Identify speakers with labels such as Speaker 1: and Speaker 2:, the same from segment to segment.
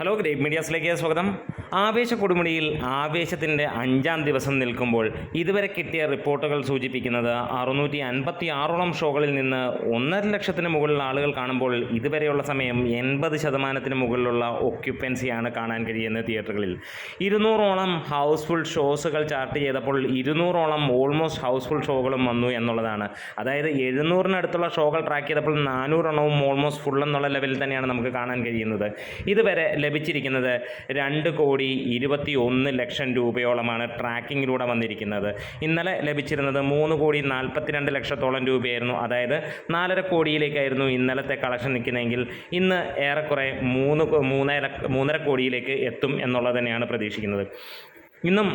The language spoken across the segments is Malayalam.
Speaker 1: ഹലോ, ഗ്രേറ്റ് മീഡിയാസിലേക്ക് സ്വാഗതം. ആവേശ കൊടുമുടിയിൽ ആവേശത്തിൻ്റെ 5-ാം ദിവസം നിൽക്കുമ്പോൾ ഇതുവരെ കിട്ടിയ റിപ്പോർട്ടുകൾ സൂചിപ്പിക്കുന്നത് 656ഓളം ഷോകളിൽ നിന്ന് 1.5 ലക്ഷത്തിന് മുകളിൽ ആളുകൾ കാണുമ്പോൾ ഇതുവരെയുള്ള സമയം 80% മുകളിലുള്ള ഒക്യുപ്പൻസിയാണ് കാണാൻ കഴിയുന്നത് തിയേറ്ററുകളിൽ. 200ഓളം ഹൗസ്ഫുൾ ഷോസുകൾ ചാർട്ട് ചെയ്തപ്പോൾ 200ഓളം ഓൾമോസ്റ്റ് ഹൗസ്ഫുൾ ഷോകളും വന്നു എന്നുള്ളതാണ്. അതായത് 700-നടുത്തുള്ള ഷോകൾ ട്രാക്ക് ചെയ്തപ്പോൾ 400എണ്ണവും ഓൾമോസ്റ്റ് ഫുൾ എന്നുള്ള ലെവലിൽ തന്നെയാണ് നമുക്ക് കാണാൻ കഴിയുന്നത്. ഇതുവരെ ലഭിച്ചിരിക്കുന്നത് 2,21,00,000 രൂപയോളമാണ് ട്രാക്കിങ്ങിലൂടെ വന്നിരിക്കുന്നത്. ഇന്നലെ ലഭിച്ചിരുന്നത് 3,42,00,000 രൂപയായിരുന്നു. അതായത് 4.5 കോടിയിലേക്കായിരുന്നു ഇന്നലത്തെ കളക്ഷൻ നിൽക്കുന്നതെങ്കിൽ ഇന്ന് ഏറെക്കുറെ 3.5 കോടിയിലേക്ക് എത്തും എന്നുള്ളത് തന്നെയാണ് പ്രതീക്ഷിക്കുന്നത്. ഇന്നും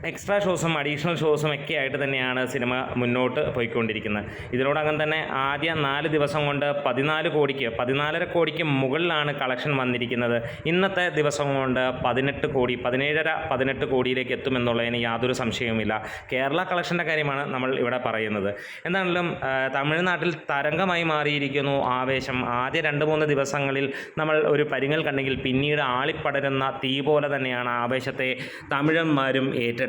Speaker 1: എക്സ്ട്രാ ഷോസും അഡീഷണൽ ഷോസും ഒക്കെ ആയിട്ട് തന്നെയാണ് സിനിമ മുന്നോട്ട് പോയിക്കൊണ്ടിരിക്കുന്നത്. ഇതിനോടകം തന്നെ ആദ്യ 4 ദിവസം കൊണ്ട് 14.5 കോടിക്ക് മുകളിലാണ് കളക്ഷൻ വന്നിരിക്കുന്നത്. ഇന്നത്തെ ദിവസം കൊണ്ട് 18 കോടിയിലേക്ക് എത്തുമെന്നുള്ളതിന് യാതൊരു സംശയവുമില്ല. കേരള കളക്ഷൻ്റെ കാര്യമാണ് നമ്മൾ ഇവിടെ പറയുന്നത്. എന്താണെങ്കിലും തമിഴ്നാട്ടിൽ തരംഗമായി മാറിയിരിക്കുന്നു ആവേശം. ആദ്യ 2-3 ദിവസങ്ങളിൽ നമ്മൾ ഒരു പരിങ്ങൽ കണ്ടെങ്കിൽ പിന്നീട് ആളിപ്പടരുന്ന തീ പോലെ തന്നെയാണ് ആവേശത്തെ തമിഴന്മാരും ഏറ്റെടുത്തത്.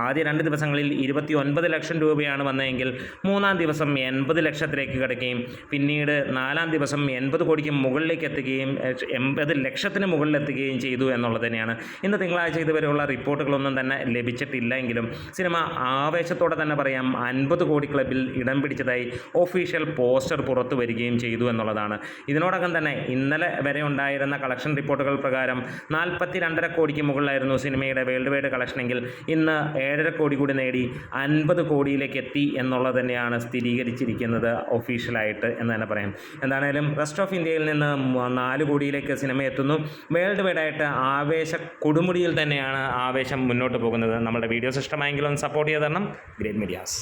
Speaker 1: ആദ്യ 2 ദിവസങ്ങളിൽ 29 ലക്ഷം രൂപയാണ് വന്നതെങ്കിൽ 3-ാം ദിവസം 80 ലക്ഷത്തിലേക്ക് കിടക്കുകയും പിന്നീട് 4-ാം ദിവസം 80 കോടിക്ക് മുകളിലേക്ക് എത്തുകയും 80 ലക്ഷത്തിന് മുകളിലെത്തുകയും ചെയ്തു എന്നുള്ളത് തന്നെയാണ്. ഇന്ന് തിങ്കളാഴ്ച ഇതുവരെയുള്ള റിപ്പോർട്ടുകളൊന്നും തന്നെ ലഭിച്ചിട്ടില്ല എങ്കിലും സിനിമ ആവേശത്തോടെ തന്നെ പറയാം 50 കോടി ക്ലബിൽ ഇടം പിടിച്ചതായി ഒഫീഷ്യൽ പോസ്റ്റർ പുറത്തു വരികയും ചെയ്തു എന്നുള്ളതാണ്. ഇതിനോടകം തന്നെ ഇന്നലെ വരെ ഉണ്ടായിരുന്ന കളക്ഷൻ റിപ്പോർട്ടുകൾ പ്രകാരം 42.5 കോടിക്ക് മുകളിലായിരുന്നു സിനിമയുടെ വേൾഡ് വൈഡ് കളക്ഷനെങ്കിൽ ഇന്ന് 7.5 കോടി കൂടി നേടി 50 കോടിയിലേക്ക് എത്തി എന്നുള്ളത് തന്നെയാണ് സ്ഥിരീകരിച്ചിരിക്കുന്നത് ഒഫീഷ്യലായിട്ട് എന്ന് തന്നെ പറയാം. എന്താണേലും റെസ്റ്റ് ഓഫ് ഇന്ത്യയിൽ നിന്ന് 4 കോടിയിലേക്ക് സിനിമ എത്തുന്നു. വേൾഡ് വൈഡായിട്ട് ആവേശ കൊടുമുടിയിൽ തന്നെയാണ് ആവേശം മുന്നോട്ട് പോകുന്നത്. നമ്മുടെ വീഡിയോസ് ഇഷ്ടമായെങ്കിലും സപ്പോർട്ട് ചെയ്ത് തരണം. Great medias.